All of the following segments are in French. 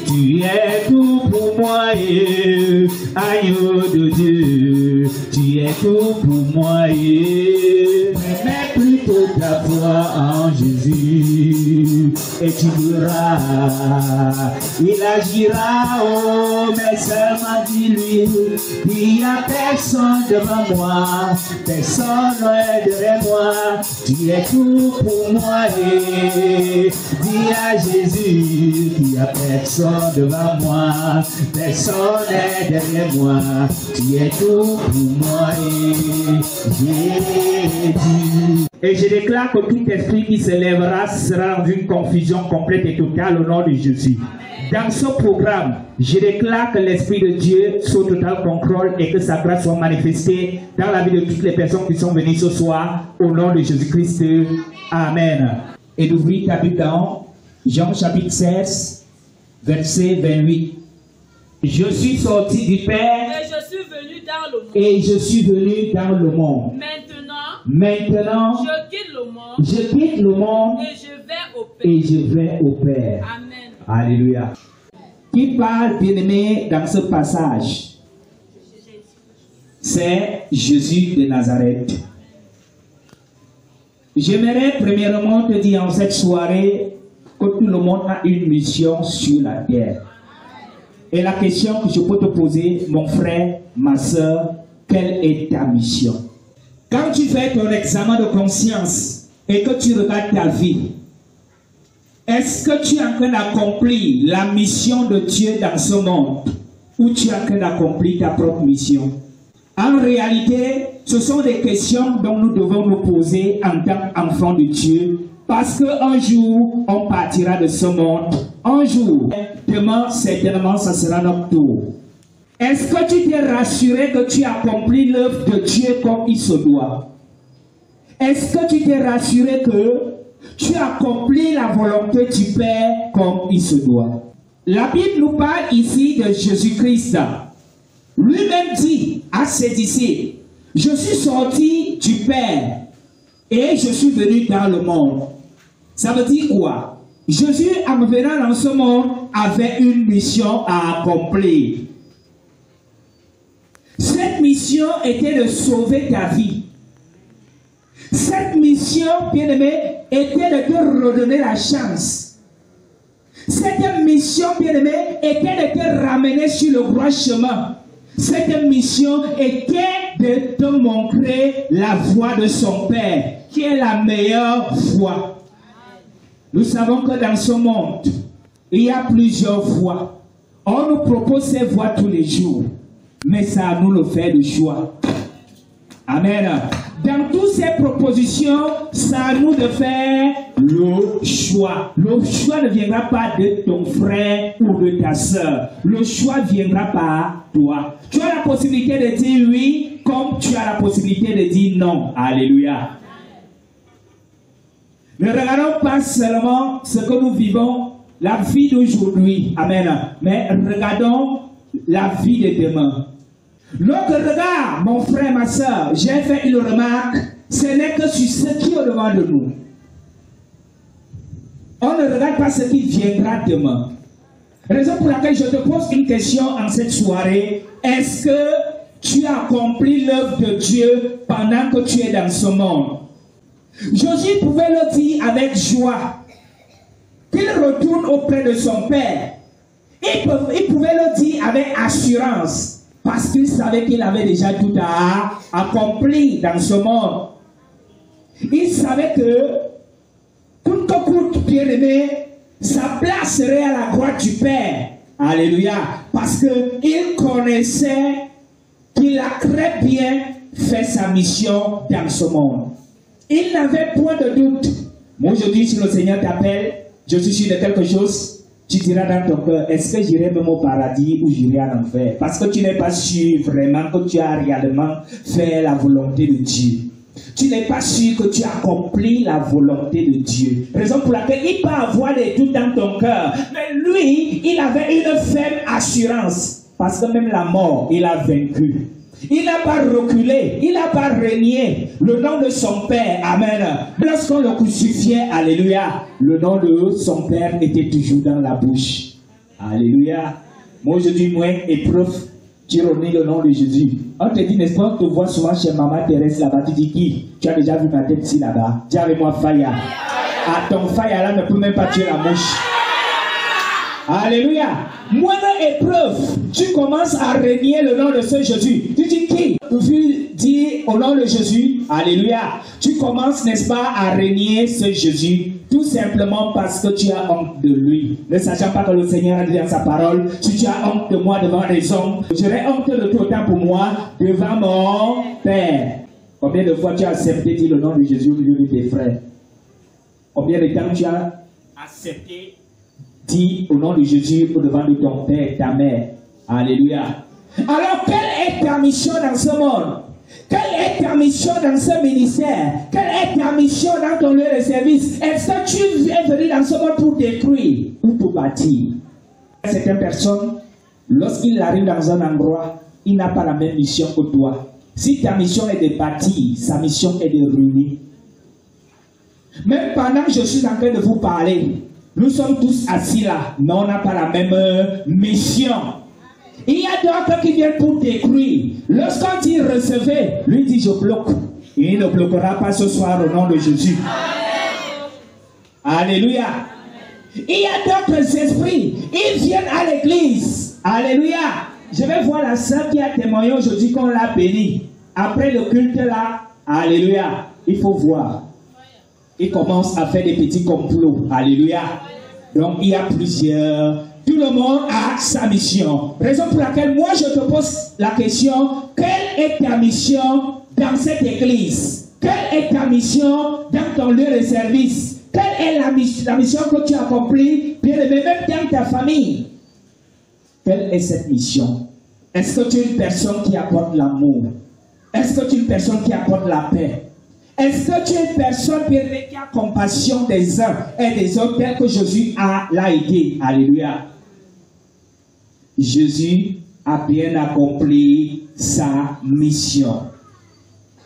Tu es tout pour moi, agneau de Dieu. Tu es tout pour moi, mets plutôt ta foi en Jésus. Et tu verras, il agira, oh, mais seulement dis-lui, il n'y a personne devant moi, personne derrière moi, tu es tout pour moi, et dis à Jésus, il n'y a personne devant moi, personne derrière moi, tu es tout pour moi, et Jésus. Et je déclare que tout esprit qui se lèvera sera dans une confusion complète et totale au nom de Jésus. Dans ce programme, je déclare que l'Esprit de Dieu soit au total contrôle et que sa grâce soit manifestée dans la vie de toutes les personnes qui sont venues ce soir au nom de Jésus-Christ. Amen. Et d'ouvrir ta Bible dans Jean chapitre 16, verset 28. Je suis sorti du Père et je suis venu dans le monde. Et je suis venu dans le monde. Maintenant, je quitte le monde. Je quitte le monde. Et je vais au Père. Et je vais au Père. Amen. Alléluia. Qui parle, bien-aimé, dans ce passage? C'est Jésus de Nazareth. J'aimerais premièrement te dire en cette soirée que tout le monde a une mission sur la terre. Et la question que je peux te poser, mon frère, ma soeur, quelle est ta mission? Quand tu fais ton examen de conscience et que tu regardes ta vie, est-ce que tu es en train d'accomplir la mission de Dieu dans ce monde ou tu es en train d'accomplir ta propre mission? En réalité, ce sont des questions dont nous devons nous poser en tant qu'enfants de Dieu, parce qu'un jour, on partira de ce monde. Un jour, demain, certainement, ça sera notre tour. Est-ce que tu t'es rassuré que tu accomplis l'œuvre de Dieu comme il se doit? Est-ce que tu t'es rassuré que tu accomplis la volonté du Père comme il se doit? La Bible nous parle ici de Jésus-Christ. Lui-même dit à ses disciples, je suis sorti du Père et je suis venu dans le monde. Ça veut dire quoi? Jésus, en venant dans ce monde, avait une mission à accomplir. Cette mission était de sauver ta vie. Cette mission, bien-aimé, était de te redonner la chance. Cette mission, bien-aimé, était de te ramener sur le droit chemin. Cette mission était de te montrer la voie de son Père, qui est la meilleure voie. Nous savons que dans ce monde, il y a plusieurs voies. On nous propose ces voies tous les jours. Mais c'est à nous de faire le choix. Amen. Dans toutes ces propositions, c'est à nous de faire le choix. Le choix ne viendra pas de ton frère ou de ta soeur. Le choix viendra par toi. Tu as la possibilité de dire oui, comme tu as la possibilité de dire non. Alléluia. Ne regardons pas seulement ce que nous vivons, la vie d'aujourd'hui. Amen. Mais regardons la vie de demain. L'autre regard, mon frère, ma soeur, j'ai fait une remarque, ce n'est que sur ce qui est au-devant de nous. On ne regarde pas ce qui viendra demain. Raison pour laquelle je te pose une question en cette soirée. Est-ce que tu as accompli l'œuvre de Dieu pendant que tu es dans ce monde? Jésus pouvait le dire avec joie, qu'il retourne auprès de son Père. Il pouvait le dire avec assurance. Parce qu'il savait qu'il avait déjà tout à accomplir dans ce monde. Il savait que, coûte que coûte, bien-aimé, sa place serait à la droite du Père. Alléluia. Parce qu'il connaissait qu'il a très bien fait sa mission dans ce monde. Il n'avait point de doute. Moi, aujourd'hui, si le Seigneur t'appelle, je suis sûr de quelque chose. Tu diras dans ton cœur, est-ce que j'irai même au paradis ou j'irai à l'enfer? Parce que tu n'es pas sûr vraiment que tu as réellement fait la volonté de Dieu. Tu n'es pas sûr que tu accomplis la volonté de Dieu. Raison pour laquelle il peut avoir des doutes dans ton cœur. Mais lui, il avait une ferme assurance. Parce que même la mort, il a vaincu. Il n'a pas reculé, il n'a pas renié le nom de son Père. Amen. Lorsqu'on le crucifiait, alléluia, le nom de son Père était toujours dans la bouche. Alléluia. Moi, aujourd'hui, moi, épreuve, tu renies le nom de Jésus. On te dit, n'est-ce pas, on te voit souvent chez Maman Thérèse là-bas. Tu dis qui? Tu as déjà vu ma tête ici là-bas. Dis avec moi, Faya. Ah, ton Faya là ne peut même pas tuer la mouche. Alléluia. Moindre épreuve, tu commences à renier le nom de ce Jésus. Tu dis qui? Tu dis au nom de Jésus. Alléluia. Tu commences, n'est-ce pas, à renier ce Jésus. Tout simplement parce que tu as honte de lui. Ne sachant pas que le Seigneur a dit dans sa parole, si tu as honte de moi devant les hommes, j'aurai honte de toi autant pour moi devant mon Père. Combien de fois tu as accepté dire le nom de Jésus au milieu de tes frères? Combien de temps tu as accepté dire au nom de Jésus au devant de ton Père et ta mère? Alléluia. Alors, quelle est ta mission dans ce monde? Quelle est ta mission dans ce ministère? Quelle est ta mission dans ton lieu de service? Est-ce que tu es venu dans ce monde pour détruire ou pour bâtir? Certaines personnes, lorsqu'il arrive dans un endroit, il n'a pas la même mission que toi. Si ta mission est de bâtir, sa mission est de ruiner. Même pendant que je suis en train de vous parler, nous sommes tous assis là, mais on n'a pas la même mission. Il y a d'autres qui viennent pour détruire. Lorsqu'on dit recevez, lui dit je bloque. Il ne bloquera pas ce soir au nom de Jésus. Alléluia. Il y a d'autres esprits. Ils viennent à l'église. Alléluia. Je vais voir la sœur qui a témoigné aujourd'hui qu'on l'a béni. Après le culte là, alléluia. Il faut voir. Il commence à faire des petits complots. Alléluia. Donc il y a plusieurs. Tout le monde a sa mission. Raison pour laquelle moi je te pose la question, quelle est ta mission dans cette église? Quelle est ta mission dans ton lieu de service? Quelle est la mission que tu as accomplie, bien aimé, même dans ta famille? Quelle est cette mission? Est-ce que tu es une personne qui apporte l'amour? Est-ce que tu es une personne qui apporte la paix? Est-ce que tu es une personne qui a compassion des uns et des autres tel que Jésus l'a été? Alléluia. Jésus a bien accompli sa mission.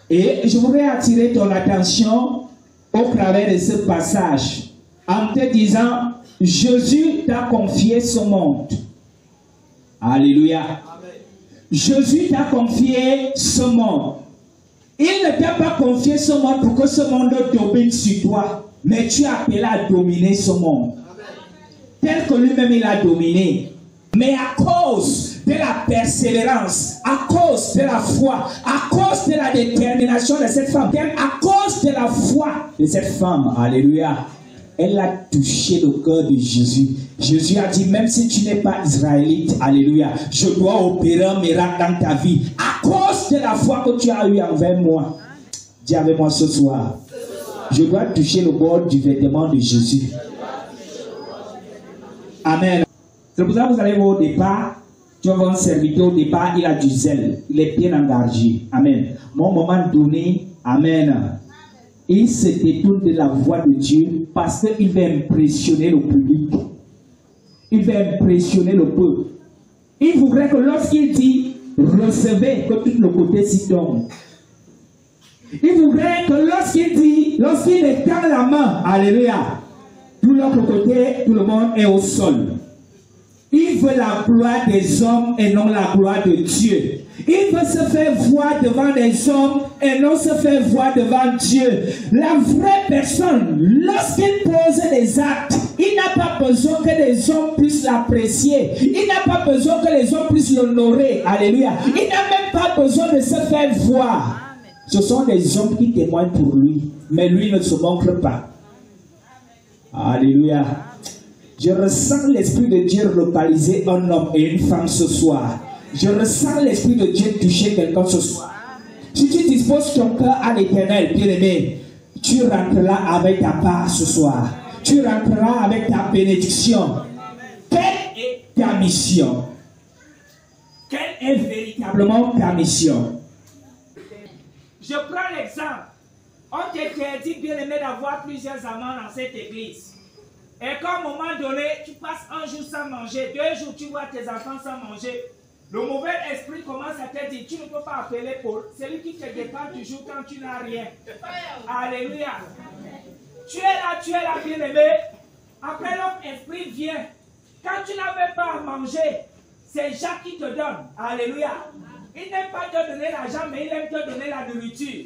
Et je voudrais attirer ton attention au travers de ce passage en te disant, Jésus t'a confié ce monde. Alléluia. Amen. Jésus t'a confié ce monde. Il ne t'a pas confié ce monde pour que ce monde domine sur toi, mais tu as appelé à dominer ce monde. Amen. Tel que lui-même il a dominé. Mais à cause de la persévérance, à cause de la foi, à cause de la détermination de cette femme, à cause de la foi de cette femme, alléluia, elle a touché le cœur de Jésus. Jésus a dit, même si tu n'es pas israélite, alléluia, je dois opérer un miracle dans ta vie. À cause de la foi que tu as eue envers moi. Dis avec moi ce soir, je dois toucher le bord du vêtement de Jésus. Amen. C'est pour ça que vous allez voir au départ, tu vas voir un serviteur au départ, il a du zèle, il est bien engagé. Amen. Mais à un moment donné, amen, il se détourne de la voix de Dieu parce qu'il veut impressionner le public. Il veut impressionner le peuple. Il voudrait que lorsqu'il dit recevez, que tout le côté s'y tombe. Il voudrait que lorsqu'il étend la main, alléluia, tout l'autre côté, tout le monde est au sol. Il veut la gloire des hommes et non la gloire de Dieu. Il veut se faire voir devant les hommes et non se faire voir devant Dieu. La vraie personne, lorsqu'il pose des actes, il n'a pas besoin que les hommes puissent l'apprécier. Il n'a pas besoin que les hommes puissent l'honorer. Alléluia. Il n'a même pas besoin de se faire voir. Ce sont des hommes qui témoignent pour lui, mais lui ne se montre pas. Alléluia. Je ressens l'Esprit de Dieu localiser un homme et une femme ce soir. Je ressens l'Esprit de Dieu toucher quelqu'un ce soir. Si tu disposes ton cœur à l'Éternel, bien-aimé, tu rentreras avec ta part ce soir. Tu rentreras avec ta bénédiction. Quelle est ta mission? Quelle est véritablement ta mission? Je prends l'exemple. On t'interdit, bien-aimé, d'avoir plusieurs amants dans cette église. Et qu'à un moment donné, tu passes un jour sans manger, 2 jours, tu vois tes enfants sans manger. Le mauvais esprit commence à te dire, tu ne peux pas appeler Paul. Celui qui te dépend toujours quand tu n'as rien. Alléluia. Tu es là, bien aimé. Après l'autre esprit vient Quand tu n'avais pas à manger, c'est Jacques qui te donne. Alléluia. Il n'aime pas te donner l'argent, mais il aime te donner la nourriture.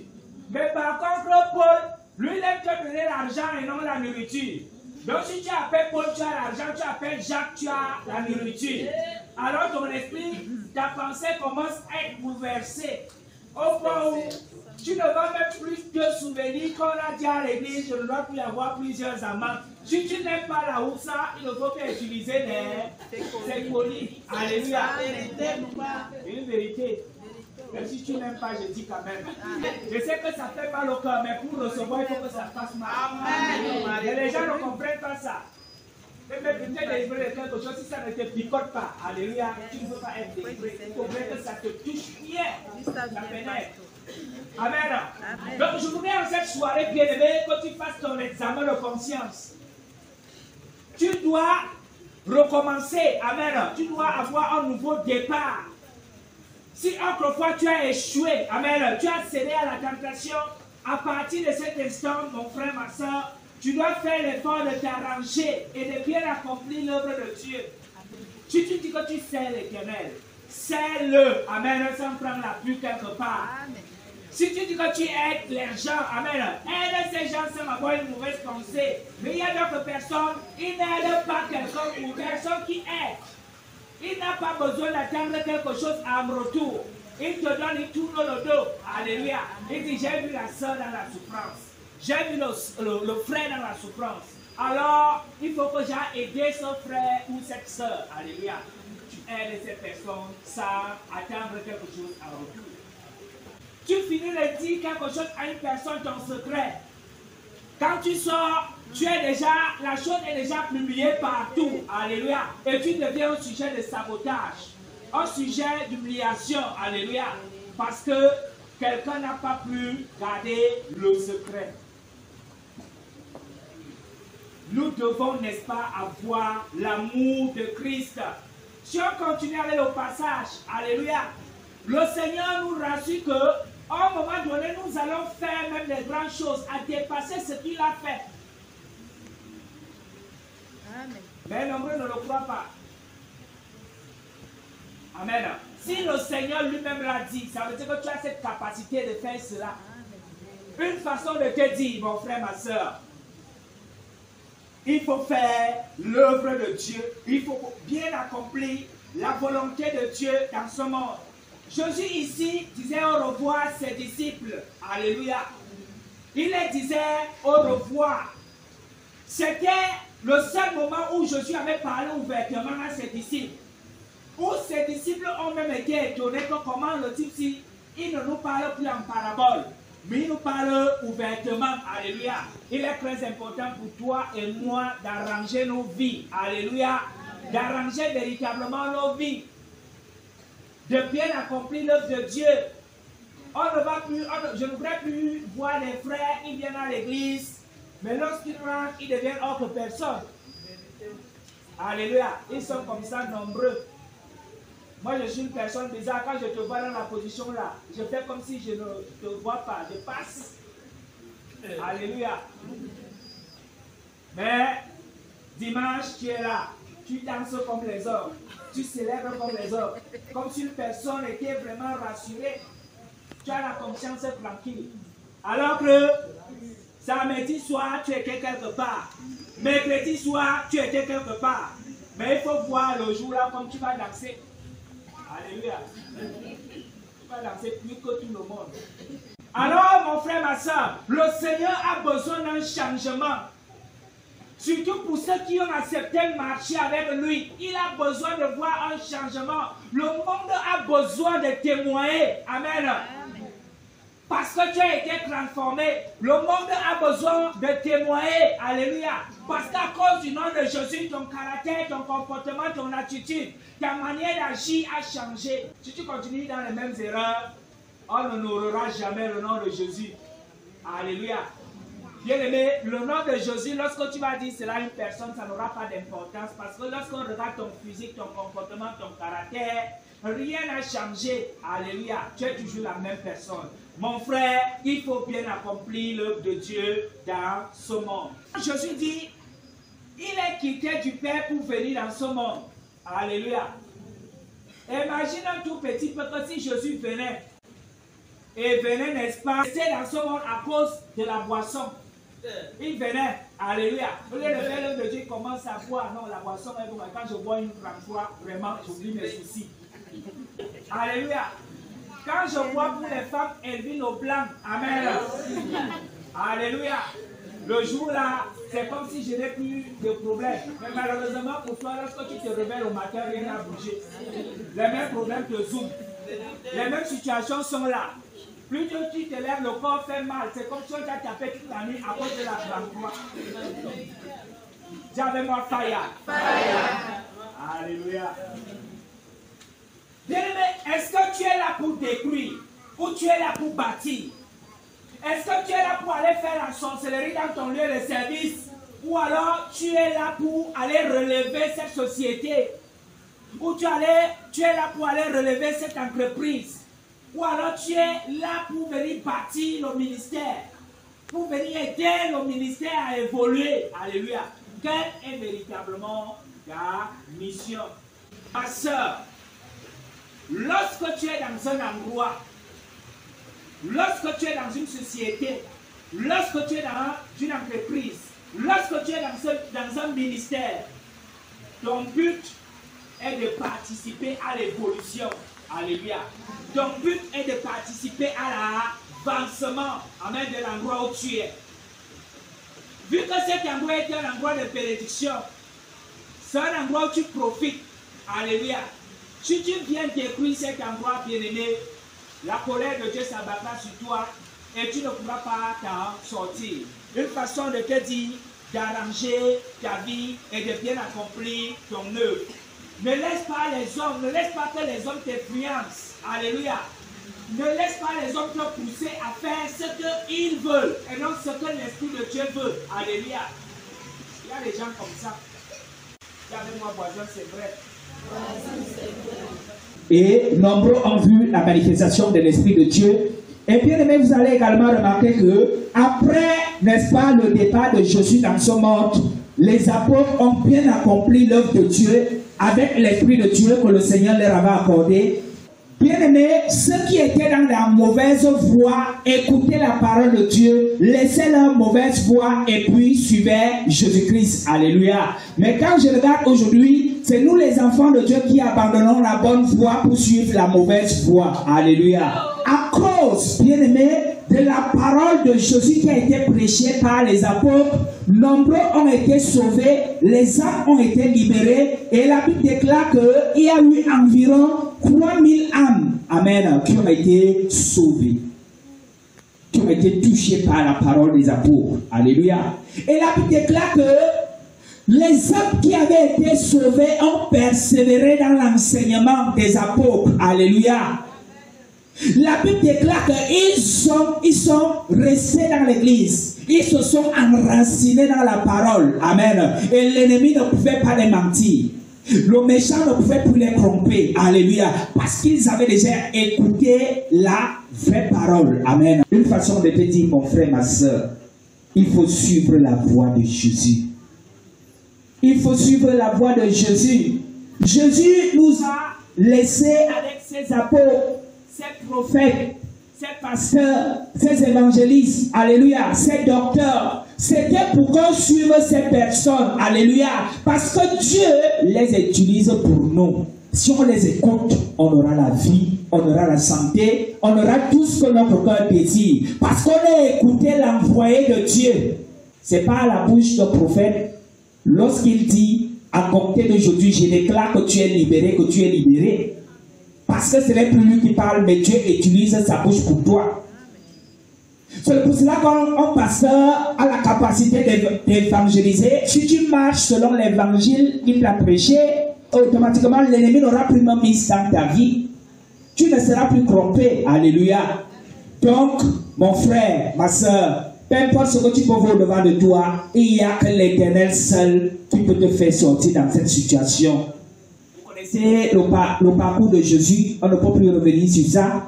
Mais par contre, Paul, lui, il aime te donner l'argent et non la nourriture. Donc si tu appelles Paul, tu as l'argent, tu appelles Jacques, tu as la nourriture. Alors ton esprit, ta pensée commence à être bouleversée. Au point où tu ne vas même plus te souvenir qu'on a dit à l'église, je ne dois plus avoir plusieurs amants. Si tu n'aimes pas la houssa, il ne faut pas utiliser des colis. Alléluia. Une vérité. Même si tu n'aimes pas, je dis quand même. Je sais que ça fait mal au cœur, mais pour recevoir, il faut que ça fasse mal. Mais les gens ne comprennent pas ça. Mais peut-être délivrer de quelque chose, si ça ne te picote pas, alléluia, tu ne peux pas être délivré. Il faudrait que ça te touche bien. Ça pénètre. Amen. Donc je voudrais en cette soirée, bien aimé, que tu fasses ton examen de conscience. Tu dois recommencer. Amen. Tu dois avoir un nouveau départ. Si autrefois tu as échoué, amen, tu as cédé à la tentation, à partir de cet instant, mon frère, ma soeur, tu dois faire l'effort de t'arranger et de bien accomplir l'œuvre de Dieu. Si tu dis que tu sais l'Éternel, sais-le, amen, sans prendre la pluie quelque part. Amen. Si tu dis que tu aides les gens, amen, aide ces gens sans avoir une mauvaise pensée. Mais il y a d'autres personnes, ils n'aident pas quelqu'un ou personne qui aide. Il n'a pas besoin d'attendre quelque chose en retour. Il te donne, il tourne le dos. Alléluia. Il dit, j'ai vu la soeur dans la souffrance. J'ai vu le frère dans la souffrance. Alors, il faut que j'aille aider ce frère ou cette soeur. Alléluia. Tu aides ces personnes sans attendre quelque chose en retour. Tu finis de dire quelque chose à une personne, ton secret. Quand tu sors, la chose est déjà publiée partout. Alléluia. Et tu deviens un sujet de sabotage. Un sujet d'humiliation. Alléluia. Parce que quelqu'un n'a pas pu garder le secret. Nous devons, n'est-ce pas, avoir l'amour de Christ. Si on continue avec le passage, alléluia, le Seigneur nous rassure que à un moment donné, nous allons faire même des grandes choses, à dépasser ce qu'il a fait. Amen. Mais nombreux ne le croient pas. Amen. Si le Seigneur lui-même l'a dit, ça veut dire que tu as cette capacité de faire cela. Amen. Une façon de te dire, mon frère, ma soeur, il faut faire l'œuvre de Dieu. Il faut bien accomplir la volonté de Dieu dans ce monde. Jésus ici disait au revoir à ses disciples. Alléluia. Il les disait au revoir. C'était le seul moment où Jésus avait parlé ouvertement à ses disciples. Où ses disciples ont même été étonnés que comment le type-ci, il ne nous parle plus en parabole. Mais il nous parle ouvertement. Alléluia. Il est très important pour toi et moi d'arranger nos vies. Alléluia. D'arranger véritablement nos vies. De bien accomplir l'œuvre de Dieu. On ne va plus, je ne voudrais plus voir les frères, ils viennent à l'église, mais lorsqu'ils rentrent, ils deviennent autre personne. Alléluia. Ils sont comme ça nombreux. Moi, je suis une personne bizarre. Quand je te vois dans la position là, je fais comme si je ne te vois pas. Je passe. Alléluia. Mais dimanche, tu es là. Tu danses comme les hommes. Tu célèbres comme les hommes. Comme si une personne était vraiment rassurée. Tu as la conscience tranquille. Alors que samedi soir, tu étais quelque part. Mercredi soir, tu étais quelque part. Mais il faut voir le jour là comme tu vas danser. Alléluia. Tu vas danser plus que tout le monde. Alors, mon frère, ma soeur, le Seigneur a besoin d'un changement. Surtout pour ceux qui ont accepté de marcher avec lui. Il a besoin de voir un changement. Le monde a besoin de témoigner. Amen. Parce que tu as été transformé. Le monde a besoin de témoigner. Alléluia. Parce qu'à cause du nom de Jésus, ton caractère, ton comportement, ton attitude, ta manière d'agir a changé. Si tu continues dans les mêmes erreurs, on n'honorera jamais le nom de Jésus. Alléluia. Bien-aimé, le nom de Jésus, lorsque tu vas dire cela à une personne, ça n'aura pas d'importance. Parce que lorsqu'on regarde ton physique, ton comportement, ton caractère, rien n'a changé. Alléluia. Tu es toujours la même personne. Mon frère, il faut bien accomplir l'œuvre de Dieu dans ce monde. Jésus dit, Il est quitté du Père pour venir dans ce monde. Alléluia. Imagine un tout petit peu que si Jésus venait, et venait, n'est-ce pas, rester dans ce monde à cause de la boisson. Il venait, alléluia. Au lieu de faire l'œuvre de Dieu, il commence à boire. Non, la boisson est bonne. Quand je bois une grande fois, vraiment, j'oublie mes soucis. Alléluia. Quand je bois pour les femmes, elles vivent au blanc. Amen. Alléluia. Le jour-là, c'est comme si je n'ai plus de problème. Mais malheureusement pour toi, lorsque tu te réveilles au matin, rien n'a bougé. Les mêmes problèmes te zooment. Les mêmes situations sont là. Plus tu te lèves, le corps fait mal. C'est comme si on t'a tapé toute la nuit à cause de la grande croix. Dis avec moi, fire. Alléluia. Bien-aimé, est-ce que tu es là pour détruire ou tu es là pour bâtir? Est-ce que tu es là pour aller faire la sorcellerie dans ton lieu de service? Ou alors tu es là pour aller relever cette société? Ou tu es là pour aller relever cette entreprise? Ou alors tu es là pour venir bâtir le ministère? Pour venir aider le ministère à évoluer? Alléluia. Quelle est véritablement ta mission? Ma soeur, lorsque tu es dans un endroit, lorsque tu es dans une société, lorsque tu es dans une entreprise, lorsque tu es dans un ministère, ton but est de participer à l'évolution. Alléluia. Ton but est de participer à l'avancement, amen, de l'endroit où tu es. Vu que cet endroit est un endroit de bénédiction, c'est un endroit où tu profites. Alléluia. Si tu viens détruire cet endroit, bien-aimé, la colère de Dieu s'abattra sur toi et tu ne pourras pas t'en sortir. Une façon de te dire d'arranger ta vie et de bien accomplir ton œuvre. Ne laisse pas les hommes, ne laisse pas que les hommes t'influencent. Alléluia. Ne laisse pas les hommes te pousser à faire ce qu'ils veulent et non ce que l'Esprit de Dieu veut. Alléluia. Il y a des gens comme ça. Avec moi, voisin, c'est vrai. Et nombreux ont vu la manifestation de l'Esprit de Dieu. Et bien aimé, vous allez également remarquer que après, n'est-ce pas, le départ de Jésus dans ce monde, les apôtres ont bien accompli l'œuvre de Dieu avec l'Esprit de Dieu que le Seigneur leur avait accordé. Bien aimé, ceux qui étaient dans la mauvaise voie écoutaient la parole de Dieu, laissaient leur mauvaise voie et puis suivaient Jésus-Christ. Alléluia. Mais quand je regarde aujourd'hui, c'est nous les enfants de Dieu qui abandonnons la bonne voie pour suivre la mauvaise voie. Alléluia. À cause, bien aimé, de la parole de Jésus qui a été prêchée par les apôtres, nombreux ont été sauvés, les âmes ont été libérées et la Bible déclare qu'il y a eu environ 3000 âmes, amen, qui ont été sauvées, qui ont été touchées par la parole des apôtres. Alléluia. Et la Bible déclare que les âmes qui avaient été sauvées ont persévéré dans l'enseignement des apôtres. Alléluia. La Bible déclare qu'ils sont restés dans l'église. Ils se sont enracinés dans la parole. Amen. Et l'ennemi ne pouvait pas les mentir. Le méchant ne pouvait plus les tromper. Alléluia. Parce qu'ils avaient déjà écouté la vraie parole. Amen. Une façon de te dire, mon frère, ma soeur, il faut suivre la voie de Jésus. Il faut suivre la voie de Jésus. Jésus nous a laissé avec ses apôtres, ses prophètes, ses pasteurs, ses évangélistes, alléluia, ses docteurs. C'était pour qu'on suive ces personnes, alléluia, parce que Dieu les utilise pour nous. Si on les écoute, on aura la vie, on aura la santé, on aura tout ce que notre cœur désire. Parce qu'on a écouté l'envoyé de Dieu. C'est pas à la bouche du prophète. Lorsqu'il dit, à compter d'aujourd'hui, je déclare que tu es libéré, que tu es libéré. Parce que ce n'est plus lui qui parle, mais Dieu utilise sa bouche pour toi. C'est pour cela qu'un pasteur a la capacité d'évangéliser. Si tu marches selon l'évangile qu'il t'a prêché, automatiquement l'ennemi n'aura plus de mise dans ta vie. Tu ne seras plus trompé. Alléluia. Donc, mon frère, ma soeur, peu importe ce que tu peux voir au-devant de toi, il n'y a que l'Éternel seul qui peut te faire sortir dans cette situation. Vous connaissez le parcours de Jésus, on ne peut plus revenir sur ça.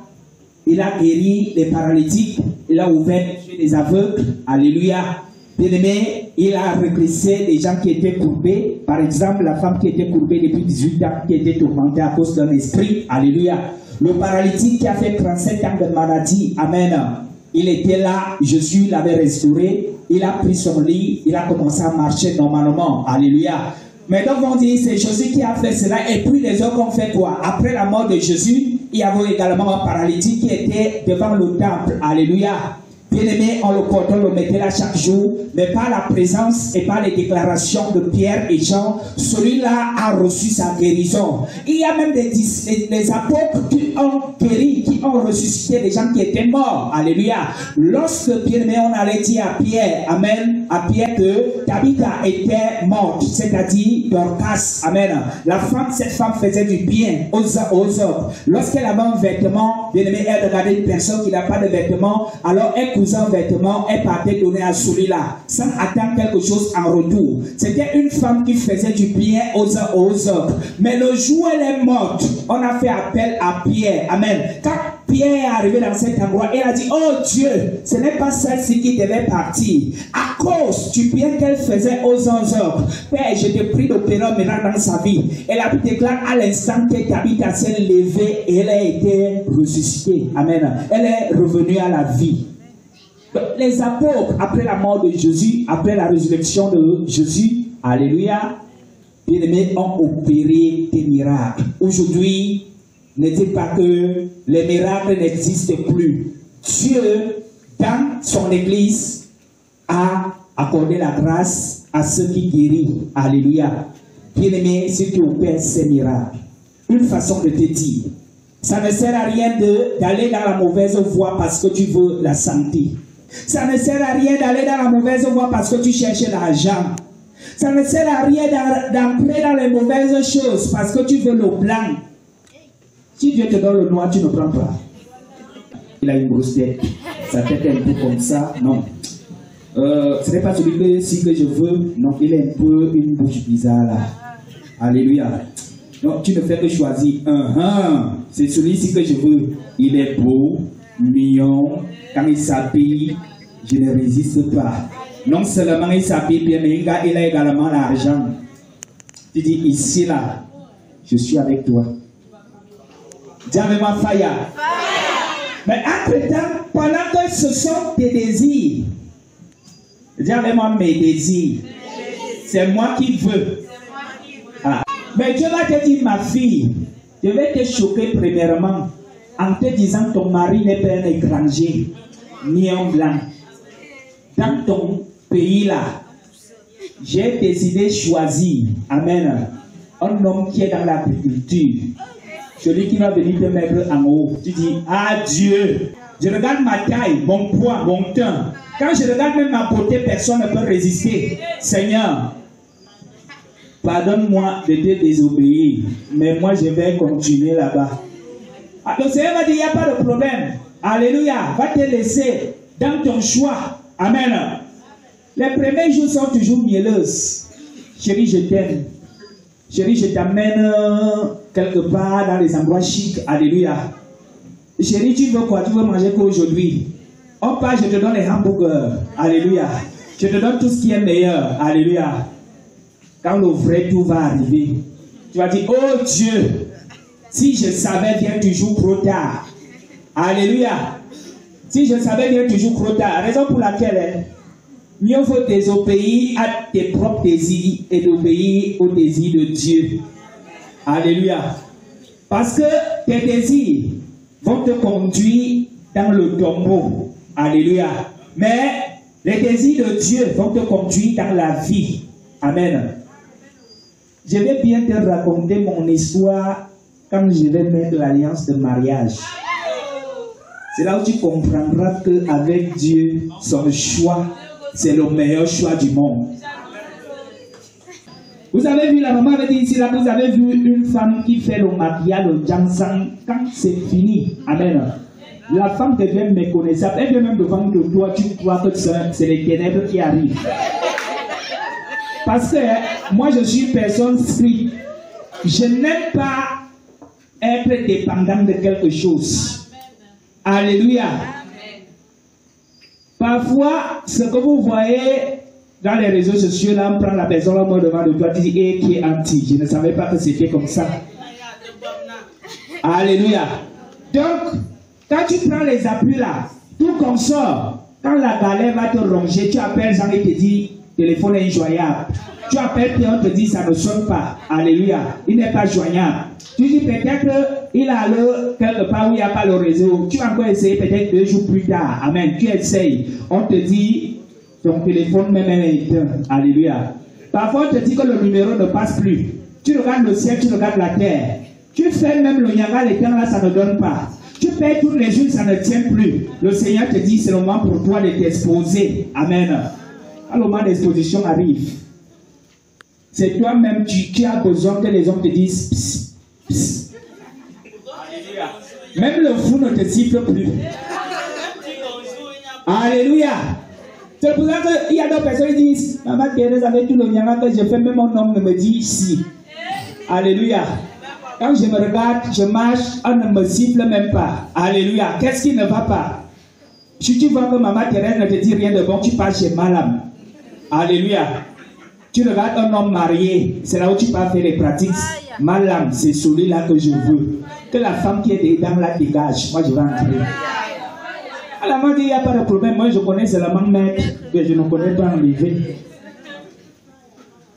Il a guéri les paralytiques, il a ouvert les yeux des aveugles, alléluia. Bien-aimé, il a régressé les gens qui étaient courbés. Par exemple, la femme qui était courbée depuis 18 ans, qui était tourmentée à cause d'un esprit. Alléluia. Le paralytique qui a fait 37 ans de maladie. Amen. Il était là, Jésus l'avait restauré. Il a pris son lit, il a commencé à marcher normalement. Alléluia. Mais donc on dit, c'est Jésus qui a fait cela. Et puis les autres ont fait quoi? Après la mort de Jésus, il y avait également un paralytique qui était devant le temple. Alléluia. Bien-aimé, on le portait, on le mettait là chaque jour, mais par la présence et par les déclarations de Pierre et Jean, celui-là a reçu sa guérison. Il y a même des apôtres qui ont guéri, qui ont ressuscité des gens qui étaient morts. Alléluia. Lorsque, bien-aimé, on allait dire à Pierre, amen, à Pierre que Tabitha était morte, c'est-à-dire Dorcas, amen. Cette femme faisait du bien aux autres. Lorsqu'elle avait un vêtement, bien-aimé, elle regardait une personne qui n'a pas de vêtement, alors elle cousait un vêtement, elle partait donner à celui-là, sans attendre quelque chose en retour. C'était une femme qui faisait du bien aux autres. Mais le jour où elle est morte, on a fait appel à Pierre, amen. Quand Pierre est arrivé dans cet endroit, il a dit, oh Dieu, ce n'est pas celle-ci qui devait partir. À cause du bien qu'elle faisait aux autres. Père, je te prie d'opérer maintenant dans sa vie. Et la Bible déclare à l'instant que Tabitha s'est levée et elle a été ressuscitée. Amen. Elle est revenue à la vie. Les apôtres, après la mort de Jésus, après la résurrection de Jésus, alléluia, bien-aimés, ont opéré des miracles. Aujourd'hui, ne dites pas que les miracles n'existent plus. Dieu, dans son église, a accordé la grâce à ceux qui guérissent. Alléluia. Bien-aimés, ceux qui opèrent ces miracles. Une façon de te dire, ça ne sert à rien d'aller dans la mauvaise voie parce que tu veux la santé. Ça ne sert à rien d'aller dans la mauvaise voie parce que tu cherches l'argent. Ça ne sert à rien d'entrer dans les mauvaises choses parce que tu veux le blanc. Si Dieu te donne le noir, tu ne prends pas. Il a une grosse tête. Sa tête est un peu comme ça. Non. Ce n'est pas celui-ci que je veux. Non, il a un peu une bouche bizarre là. Alléluia. Donc tu ne fais que choisir un. C'est celui-ci que je veux. Il est beau, mignon. Quand il s'habille, je ne résiste pas. Non seulement il s'habille bien, mais il a également l'argent. Tu dis ici là, je suis avec toi. Dis avec moi fire. Mais entre-temps, pendant que ce sont tes désirs, dis avec moi mes désirs. C'est moi qui veux. Ah. Mais Dieu va te dire, ma fille, je vais te choquer premièrement en te disant ton mari n'est pas un étranger, ni un blanc. Dans ton pays là, j'ai décidé de choisir, amen, un homme qui est dans l'agriculture. Celui qui va venir te mettre en haut. Tu dis, ah Dieu, je regarde ma taille, mon poids, mon teint. Quand je regarde même ma beauté, personne ne peut résister. Seigneur, pardonne-moi de te désobéir, mais moi je vais continuer là-bas. Le Seigneur va dire, il n'y a pas de problème. Alléluia, va te laisser dans ton choix. Amen. Les premiers jours sont toujours mielleuses. Chérie, je t'aime. Chérie, je t'amène quelque part dans les endroits chics. Alléluia. Chérie, tu veux quoi? Tu veux manger quoi aujourd'hui? Oh, pas, je te donne les hamburgers. Alléluia. Je te donne tout ce qui est meilleur. Alléluia. Quand le vrai tout va arriver, tu vas dire, oh Dieu, si je savais bien toujours trop tard. Alléluia. Si je savais bien toujours trop tard. Raison pour laquelle, mieux vaut désobéir à tes propres désirs et d'obéir aux désirs de Dieu. Alléluia. Parce que tes désirs vont te conduire dans le tombeau. Alléluia. Mais les désirs de Dieu vont te conduire dans la vie. Amen. Je vais bien te raconter mon histoire quand je vais mettre l'alliance de mariage. C'est là où tu comprendras qu'avec Dieu, son choix, c'est le meilleur choix du monde. Vous avez vu, la maman avait dit ici, là, vous avez vu une femme qui fait le maquillage, le jansang, quand c'est fini. Amen. La femme devient méconnaissable. Elle vient même devant toi, tu crois que c'est les ténèbres qui arrivent. Parce que moi, je suis une personne stricte. Je n'aime pas être dépendant de quelque chose. Alléluia. Parfois, ce que vous voyez Dans les réseaux sociaux, là, on prend la personne au moins devant de toi, tu dis, eh, qui est anti. Je ne savais pas que c'était comme ça. Alléluia. Donc, quand tu prends les appuis là, tout comme ça, quand la galère va te ronger, tu appelles Jean et te dit, téléphone est injoignable. Tu appelles et on te dit, ça ne sonne pas. Alléluia. Il n'est pas joignable. Tu dis peut-être qu'il a allé quelque part où il n'y a pas le réseau. Tu vas encore essayer peut-être 2 jours plus tard. Amen. Tu essayes. On te dit, ton téléphone même est éteint. Alléluia. Parfois, on te dit que le numéro ne passe plus. Tu regardes le ciel, tu regardes la terre. Tu fais même le Niagara, les temps là, ça ne donne pas. Tu payes toutes les jours, ça ne tient plus. Le Seigneur te dit, c'est le moment pour toi de t'exposer. Amen. Quand le moment d'exposition arrive, c'est toi-même, tu as besoin que les hommes te disent, psst, psst. Même le fou ne te siffle plus. Alléluia. C'est pour ça qu'il y a d'autres personnes qui disent, Maman Thérèse, avec tout le Niagara que je fais, même mon homme ne me dit si. Alléluia. Quand je me regarde, je marche, on ne me siffle même pas. Alléluia. Qu'est-ce qui ne va pas? Si tu vois que Maman Thérèse ne te dit rien de bon, tu pars chez Malam. Alléluia. Tu regardes un homme marié, c'est là où tu pars faire les pratiques. Malam, c'est celui-là que je veux. Que la femme qui est dedans là dégage. Moi, je vais entrer. Alors, moi, il n'y a pas de problème. Moi, je connais seulement maître que je ne connais pas enlever.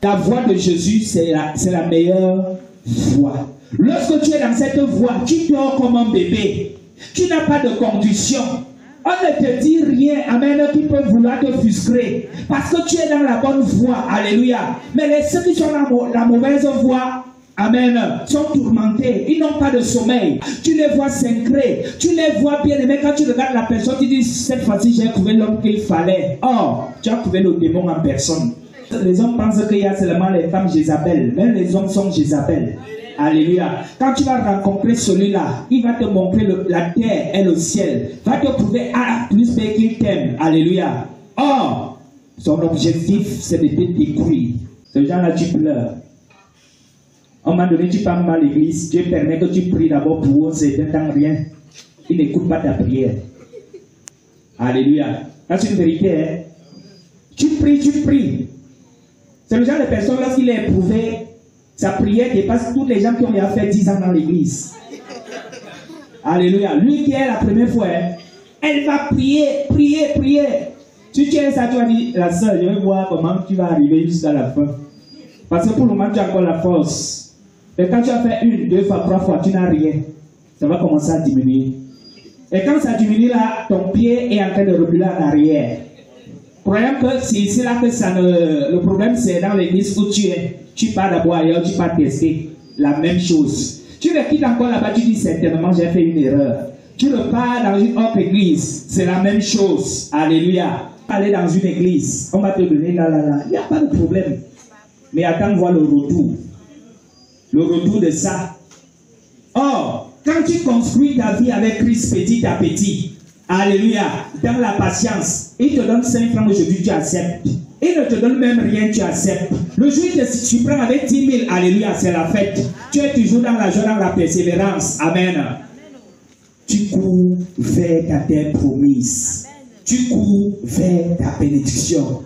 La voix de Jésus, c'est la meilleure voix. Lorsque tu es dans cette voie, tu dors comme un bébé. Tu n'as pas de condition. On ne te dit rien, amen, qui peut vouloir te frustrer. Parce que tu es dans la bonne voie. Alléluia. Mais ceux qui sont dans la mauvaise voie, amen, sont tourmentés. Ils n'ont pas de sommeil. Tu les vois s'increr. Tu les vois bien aimés. Quand tu regardes la personne, tu dis, cette fois-ci, j'ai trouvé l'homme qu'il fallait. Or, tu as trouvé le démon en personne. Les hommes pensent qu'il y a seulement les femmes Jézabel. Même les hommes sont Jézabel. Alléluia. Quand tu vas rencontrer celui-là, il va te montrer la terre et le ciel. Va te prouver plus belle qu'il t'aime. Alléluia. Or, son objectif, c'est de te détruire. Ce genre-là, tu pleures. À un moment donné, tu parles mal à l'église. Dieu permet que tu pries d'abord pour eux. C'est un rien. Il n'écoute pas ta prière. Alléluia. C'est une vérité. Hein? Tu pries. C'est le genre de personne, lorsqu'il est éprouvé, sa prière dépasse tous les gens qui ont déjà fait 10 ans dans l'église. Alléluia. Lui qui est la première fois, hein, elle va prier. Si tu es ça, tu vas dire, la soeur, je vais voir comment tu vas arriver jusqu'à la fin. Parce que pour le moment, tu as encore la force. Et quand tu as fait 1, 2 fois, 3 fois, tu n'as rien. Ça va commencer à diminuer. Et quand ça diminue là, ton pied est en train de reculer en arrière. Le problème que c'est ici là que ça ne... Le problème c'est dans l'église où tu es. Tu pars d'abord ailleurs, tu pars tester. La même chose. Tu le quittes encore là-bas, tu dis certainement j'ai fait une erreur. Tu le pars dans une autre église. C'est la même chose. Alléluia. Aller dans une église, on va te donner là. Il n'y a pas de problème. Mais attends voir le retour. Le retour de ça. Or, quand tu construis ta vie avec Christ petit à petit, alléluia, dans la patience, il te donne 5 francs aujourd'hui, tu acceptes. Il ne te donne même rien, tu acceptes. Le jour où tu prends avec 10 000, alléluia, c'est la fête. Tu es toujours dans la joie, dans la persévérance. Amen. Tu cours vers ta terre promise. Tu cours vers ta bénédiction.